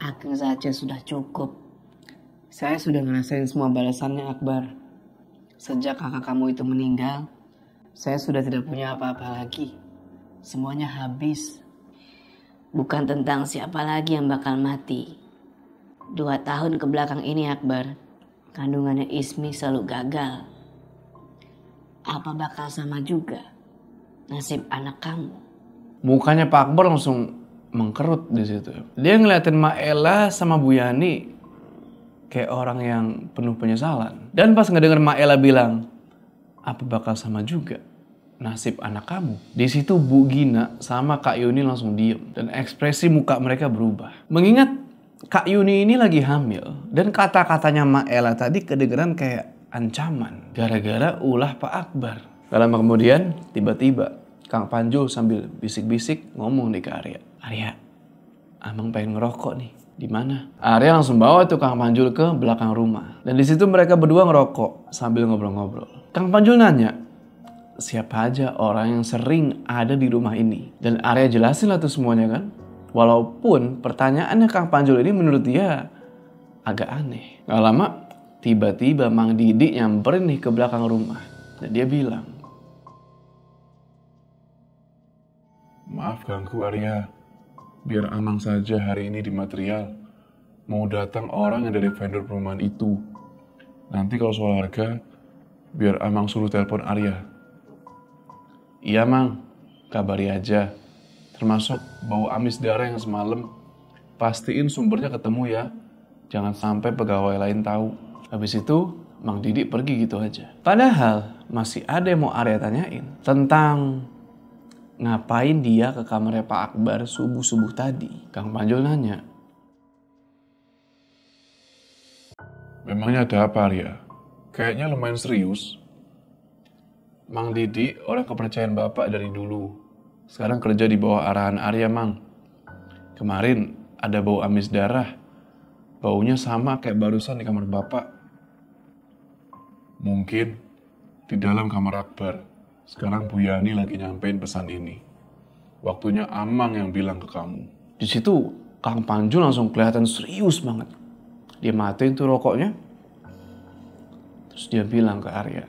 Ageng saja sudah cukup. Saya sudah ngerasain semua balasannya, Akbar. Sejak kakak kamu itu meninggal, saya sudah tidak punya apa-apa lagi. Semuanya habis. Bukan tentang siapa lagi yang bakal mati. 2 tahun ke belakang ini, Akbar, kandungannya Ismi selalu gagal. Apa bakal sama juga nasib anak kamu? Mukanya Pak Akbar langsung mengkerut di situ. Dia ngeliatin Mak Ella sama Bu Yani kayak orang yang penuh penyesalan. Dan pas ngedenger Mak Ella bilang, apa bakal sama juga nasib anak kamu? Di situ Bu Gina sama Kak Yuni langsung diem dan ekspresi muka mereka berubah. Mengingat Kak Yuni ini lagi hamil dan kata-katanya Mak Ella tadi kedengeran kayak ancaman gara-gara ulah Pak Akbar. Gak lama kemudian tiba-tiba Kang Panjul sambil bisik-bisik ngomong nih ke Arya. Arya, Amang pengen ngerokok nih. Di mana? Arya langsung bawa tuh Kang Panjul ke belakang rumah. Dan di situ mereka berdua ngerokok sambil ngobrol-ngobrol. Kang Panjul nanya, siapa aja orang yang sering ada di rumah ini? Dan Arya jelasin lah tuh semuanya kan. Walaupun pertanyaannya Kang Panjul ini menurut dia agak aneh. Gak lama, tiba-tiba Mang Didi nyamperin nih ke belakang rumah. Dan dia bilang, maaf ganggu Arya. Biar Amang saja hari ini di material. Mau datang orang yang dari vendor perumahan itu. Nanti kalau soal harga, biar Amang suruh telepon Arya. Iya Mang, kabari aja. Termasuk bau amis darah yang semalam. Pastiin sumbernya ketemu ya. Jangan sampai pegawai lain tahu. Habis itu, Mang Didi pergi gitu aja. Padahal masih ada yang mau Arya tanyain tentang ngapain dia ke kamarnya Pak Akbar subuh-subuh tadi. Kang Panjul nanya, memangnya ada apa Arya? Kayaknya lumayan serius. Mang Didi orang kepercayaan Bapak dari dulu. Sekarang kerja di bawah arahan Arya, Mang. Kemarin ada bau amis darah. Baunya sama kayak barusan di kamar Bapak. Mungkin di dalam kamar Akbar. Sekarang Bu Yani lagi nyampein pesan ini. Waktunya Amang yang bilang ke kamu. Di situ Kang Panjul langsung kelihatan serius banget. Dia matiin tuh rokoknya. Terus dia bilang ke Arya,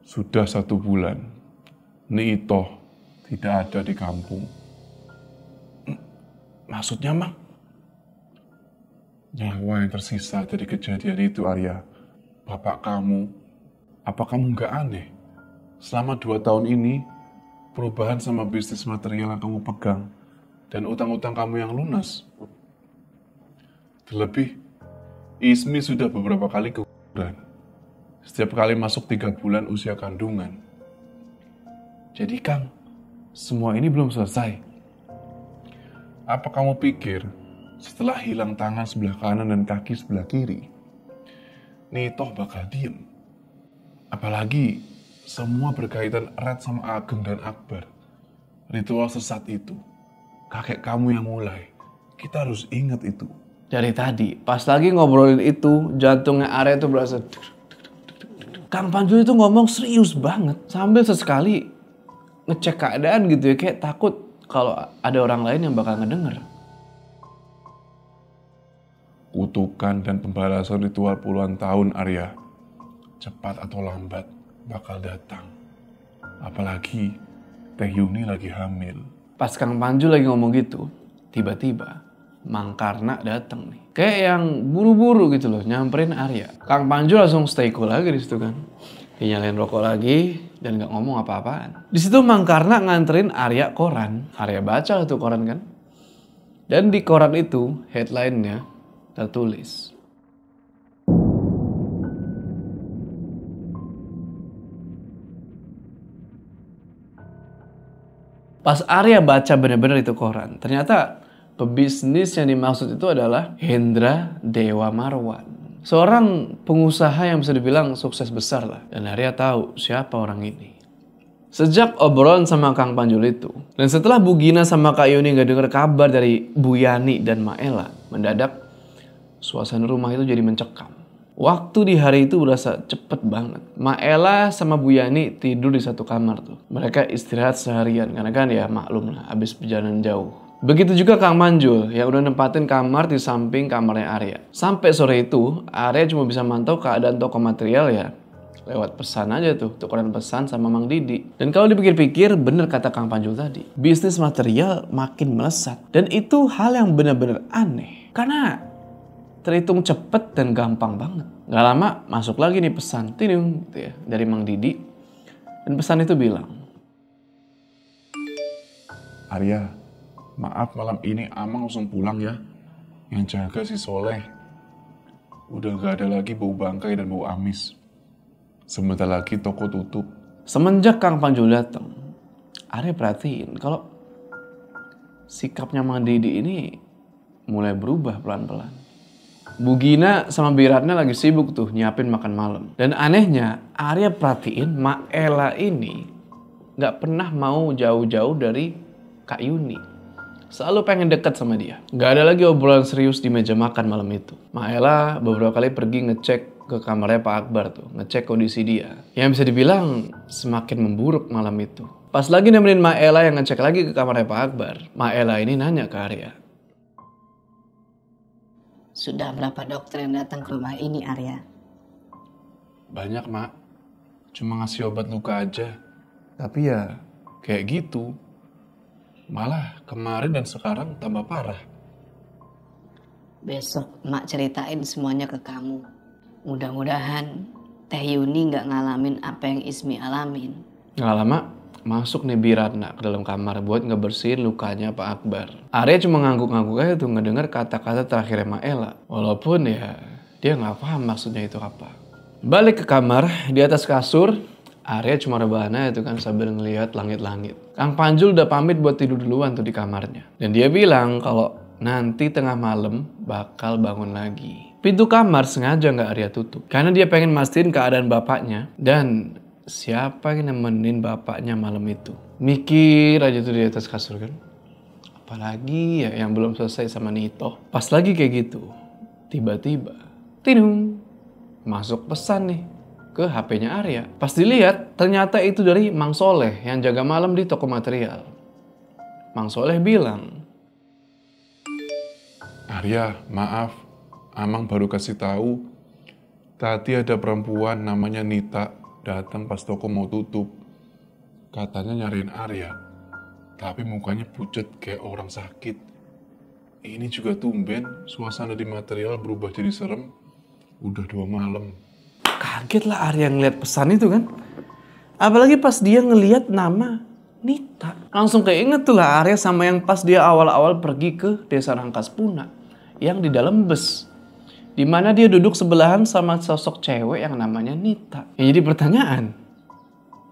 sudah 1 bulan, Ni Itoh tidak ada di kampung. maksudnya Mang? Nyawa yang tersisa dari kejadian itu Arya. Bapak kamu, apa kamu nggak aneh? Selama 2 tahun ini, perubahan sama bisnis material yang kamu pegang, dan utang-utang kamu yang lunas. Terlebih, Ismi sudah beberapa kali keguguran. Setiap kali masuk 3 bulan usia kandungan. Jadi Kang, semua ini belum selesai. Apa kamu pikir, setelah hilang tangan sebelah kanan dan kaki sebelah kiri, Nitoh bakal diem? Apalagi semua berkaitan erat sama Ageng dan Akbar. Ritual sesat itu, kakek kamu yang mulai. Kita harus ingat itu. Dari tadi, pas lagi ngobrolin itu, jantungnya Arya tuh berasa... Kang Panjul itu ngomong serius banget. Sambil sesekali ngecek keadaan gitu ya. Kayak takut kalau ada orang lain yang bakal ngedenger. Kutukan dan pembalasan ritual puluhan tahun, Arya. Cepat atau lambat bakal datang. Apalagi Teh Yuni lagi hamil. Pas Kang Panjul lagi ngomong gitu, tiba-tiba Mang Karna datang nih. Kayak yang buru-buru gitu loh, nyamperin Arya. Kang Panjul langsung stay cool lagi di situ kan. Dia nyalain rokok lagi dan nggak ngomong apa-apaan. Di situ Mang Karna nganterin Arya koran. Arya baca tuh koran kan. Dan di koran itu headline-nya tertulis, pas Arya baca bener-bener itu koran, ternyata pebisnis yang dimaksud itu adalah Hendra Dewa Marwan. Seorang pengusaha yang bisa dibilang sukses besar lah. Dan Arya tahu siapa orang ini. Sejak obrolan sama Kang Panjul itu, dan setelah Bu Gina sama Kak Yuni gak denger kabar dari Bu Yani dan Maela, mendadak suasana rumah itu jadi mencekam. Waktu di hari itu berasa cepet banget. Maela sama Bu Yani tidur di satu kamar tuh. Mereka istirahat seharian karena kan ya maklum lah habis perjalanan jauh. Begitu juga Kang Manjul yang udah nempatin kamar di samping kamarnya Arya. Sampai sore itu Arya cuma bisa mantau keadaan toko material ya lewat pesan aja tuh, tukeran pesan sama Mang Didi. Dan kalau dipikir-pikir bener kata Kang Panjul tadi, bisnis material makin melesat. Dan itu hal yang bener-bener aneh. Karena terhitung cepet dan gampang banget. Gak lama masuk lagi nih pesan tidung gitu ya, dari Mang Didi. Dan pesan itu bilang, Arya, maaf malam ini Amang langsung pulang ya. Yang jaga si Soleh. Udah gak ada lagi bau bangkai dan bau amis. Sebentar lagi toko tutup. Semenjak Kang Panjul datang, Arya perhatiin kalau sikapnya Mang Didi ini mulai berubah pelan-pelan. Bu Gina sama Biratna lagi sibuk tuh nyiapin makan malam. Dan anehnya Arya perhatiin Maela ini gak pernah mau jauh-jauh dari Kak Yuni. Selalu pengen deket sama dia. Gak ada lagi obrolan serius di meja makan malam itu. Maela beberapa kali pergi ngecek ke kamarnya Pak Akbar tuh. Ngecek kondisi dia. Yang bisa dibilang semakin memburuk malam itu. Pas lagi nemenin Maela yang ngecek lagi ke kamarnya Pak Akbar, Maela ini nanya ke Arya, Sudah berapa dokter yang datang ke rumah ini, Arya? Banyak, Mak. Cuma ngasih obat luka aja. tapi ya Kayak gitu. Malah kemarin dan sekarang tambah parah. Besok Mak ceritain semuanya ke kamu. Mudah-mudahan Teh Yuni gak ngalamin apa yang Ismi alamin. gak lama masuk nih Biratna ke dalam kamar buat ngebersihin lukanya Pak Akbar. Arya cuma ngangguk-ngangguk aja tuh ngedenger kata-kata terakhirnya Maela. Walaupun ya dia gak paham maksudnya itu apa. Balik ke kamar, di atas kasur, Arya cuma rebahan aja tuh kan sambil ngelihat langit-langit. Kang Panjul udah pamit buat tidur duluan tuh di kamarnya. Dan dia bilang kalau nanti tengah malam bakal bangun lagi. Pintu kamar sengaja gak Arya tutup. Karena dia pengen mastiin keadaan bapaknya. Dan siapa yang nemenin bapaknya malam itu. Mikir aja tuh di atas kasur kan. Apalagi ya yang belum selesai sama Nito. Pas lagi kayak gitu, tiba-tiba tidung, masuk pesan nih ke HP-nya Arya. Pas dilihat, ternyata itu dari Mang Soleh yang jaga malam di toko material. Mang Soleh bilang, Arya, maaf. Amang baru kasih tahu. Tadi ada perempuan namanya Nita datang pas toko mau tutup. Katanya nyariin Arya. Tapi mukanya pucet kayak orang sakit. Ini juga tumben suasana di material berubah jadi serem. Udah 2 malam. kaget lah Arya ngeliat pesan itu kan. Apalagi pas dia ngeliat nama Nita. Langsung keinget tuh lah Arya sama yang pas dia awal-awal pergi ke Desa Rangkas Puna. Yang di dalam bus. Dimana dia duduk sebelahan sama sosok cewek yang namanya Nita. Ya, jadi pertanyaan,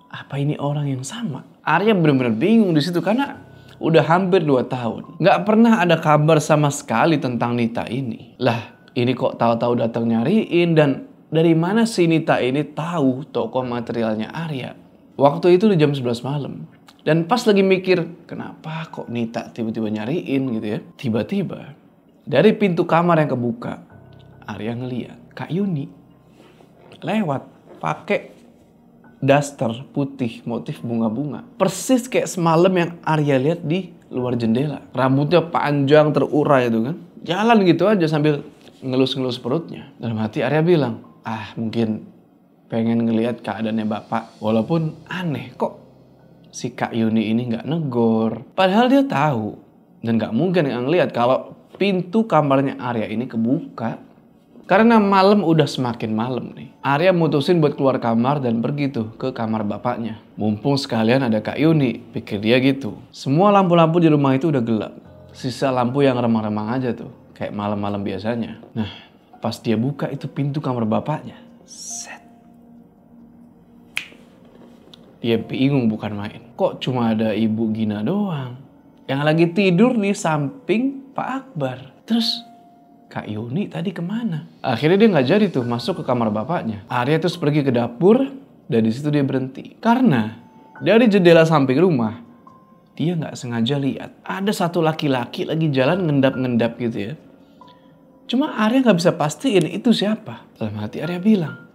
apa ini orang yang sama? Arya benar-benar bingung di situ karena udah hampir 2 tahun. Nggak pernah ada kabar sama sekali tentang Nita ini. Lah, ini kok tahu-tahu datang nyariin dan dari mana si Nita ini tahu toko materialnya Arya? Waktu itu di jam 11 malam. Dan pas lagi mikir, kenapa kok Nita tiba-tiba nyariin gitu ya. Tiba-tiba Dari pintu kamar yang kebuka, Arya ngeliat Kak Yuni lewat pakai daster putih motif bunga-bunga. Persis kayak semalam yang Arya lihat di luar jendela. Rambutnya panjang terurai itu kan. Jalan gitu aja sambil ngelus-ngelus perutnya. Dalam hati Arya bilang, mungkin pengen ngelihat keadaannya bapak. Walaupun aneh kok si Kak Yuni ini nggak negor. Padahal dia tahu dan nggak mungkin nggak ngelihat kalau pintu kamarnya Arya ini kebuka. Karena malam udah semakin malam nih. Arya mutusin buat keluar kamar dan pergi tuh ke kamar bapaknya. Mumpung sekalian ada Kak Yuni, pikir dia gitu. Semua lampu-lampu di rumah itu udah gelap. Sisa lampu yang remang-remang aja tuh, kayak malam-malam biasanya. Nah, pas dia buka itu pintu kamar bapaknya. Set. Dia bingung bukan main. Kok cuma ada Ibu Gina doang yang lagi tidur di samping Pak Akbar. Terus Kak Yuni tadi kemana? Akhirnya dia nggak jadi tuh masuk ke kamar bapaknya. Arya terus pergi ke dapur dan di situ dia berhenti. Karena dari jendela samping rumah dia nggak sengaja lihat ada satu laki-laki lagi jalan ngendap-ngendap gitu ya. Cuma Arya nggak bisa pastiin itu siapa. Dalam hati Arya bilang,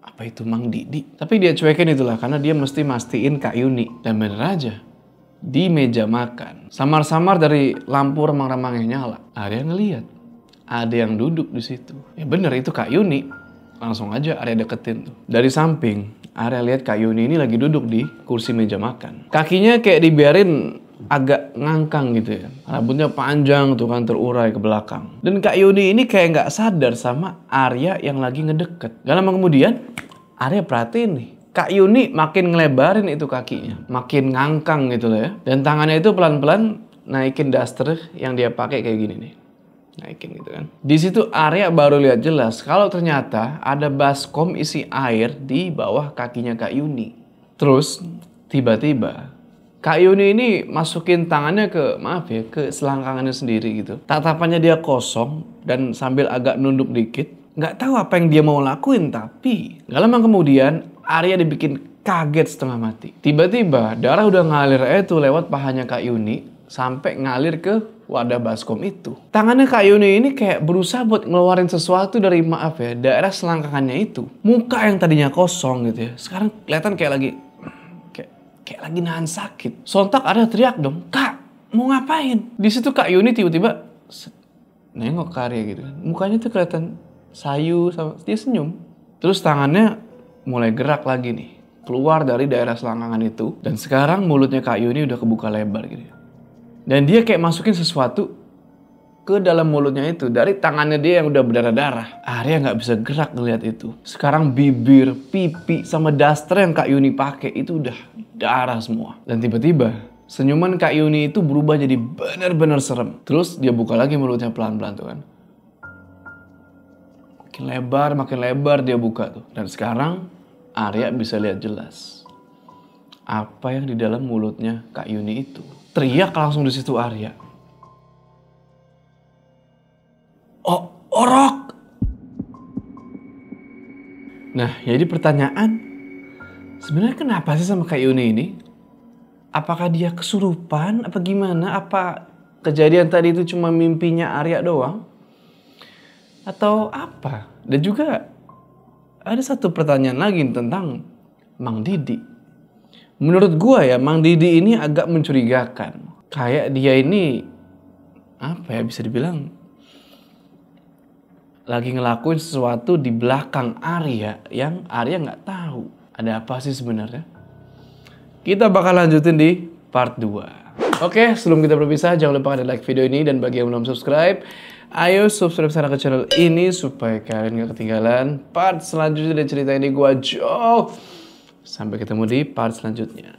apa itu Mang Didi? Tapi dia cuekin itulah karena dia mesti mastiin Kak Yuni. Dan bener aja. Di meja makan, samar-samar dari lampu remang-remang yang nyala, Arya ngeliat ada yang duduk di situ. Ya bener itu Kak Yuni. Langsung aja Arya deketin tuh. Dari samping, Arya lihat Kak Yuni ini lagi duduk di kursi meja makan. Kakinya kayak dibiarin agak ngangkang gitu ya. Rambutnya panjang tuh kan terurai ke belakang. Dan Kak Yuni ini kayak nggak sadar sama Arya yang lagi ngedeket. Gak lama kemudian, Arya perhatiin nih. Kak Yuni makin ngelebarin itu kakinya, makin ngangkang gitu loh ya. Dan tangannya itu pelan-pelan naikin daster yang dia pakai kayak gini nih. Naikin gitu kan. Di situ Arya baru lihat jelas kalau ternyata ada baskom isi air di bawah kakinya Kak Yuni. Terus tiba-tiba Kak Yuni ini masukin tangannya ke selangkangannya sendiri gitu. Tatapannya dia kosong dan sambil agak nunduk dikit. Nggak tahu apa yang dia mau lakuin, tapi nggak lama kemudian Arya dibikin kaget setengah mati. Tiba-tiba darah udah ngalir tuh lewat pahanya Kak Yuni sampai ngalir ke wadah baskom itu. Tangannya Kak Yuni ini kayak berusaha buat ngeluarin sesuatu dari daerah selangkangannya itu. Muka yang tadinya kosong gitu ya, sekarang kelihatan kayak lagi nahan sakit. Sontak Arya teriak dong, "Kak, mau ngapain?" Di situ Kak Yuni tiba-tiba nengok ke Arya gitu kan. Mukanya tuh kelihatan sayu sama dia senyum. Terus tangannya mulai gerak lagi nih, keluar dari daerah selangkangan itu. Dan sekarang mulutnya Kak Yuni udah kebuka lebar gitu. Dan dia kayak masukin sesuatu ke dalam mulutnya itu. Dari tangannya dia yang udah berdarah-darah. Arya nggak bisa gerak ngeliat itu. Sekarang bibir, pipi, sama daster yang Kak Yuni pakai itu udah darah semua. Dan tiba-tiba senyuman Kak Yuni itu berubah jadi benar-benar serem. Terus dia buka lagi mulutnya pelan-pelan tuh kan. Makin lebar dia buka tuh. Dan sekarang Arya bisa lihat jelas apa yang di dalam mulutnya Kak Yuni itu. Teriak langsung di situ Arya. "Oh, orok!" Nah, jadi pertanyaan, sebenarnya kenapa sih sama Kak Yuni ini? Apakah dia kesurupan? Apa gimana? Apa kejadian tadi itu cuma mimpinya Arya doang? Atau apa? Dan juga ada satu pertanyaan lagi tentang Mang Didi. Menurut gua ya, Mang Didi ini agak mencurigakan. Kayak dia ini, bisa dibilang lagi ngelakuin sesuatu di belakang Arya yang Arya nggak tahu. Ada apa sih sebenarnya? Kita bakal lanjutin di part 2. Oke, sebelum kita berpisah, jangan lupa like video ini. Dan bagi yang belum subscribe, ayo subscribe sekarang ke channel ini supaya kalian gak ketinggalan part selanjutnya dari cerita ini gua Jo. Sampai ketemu di part selanjutnya.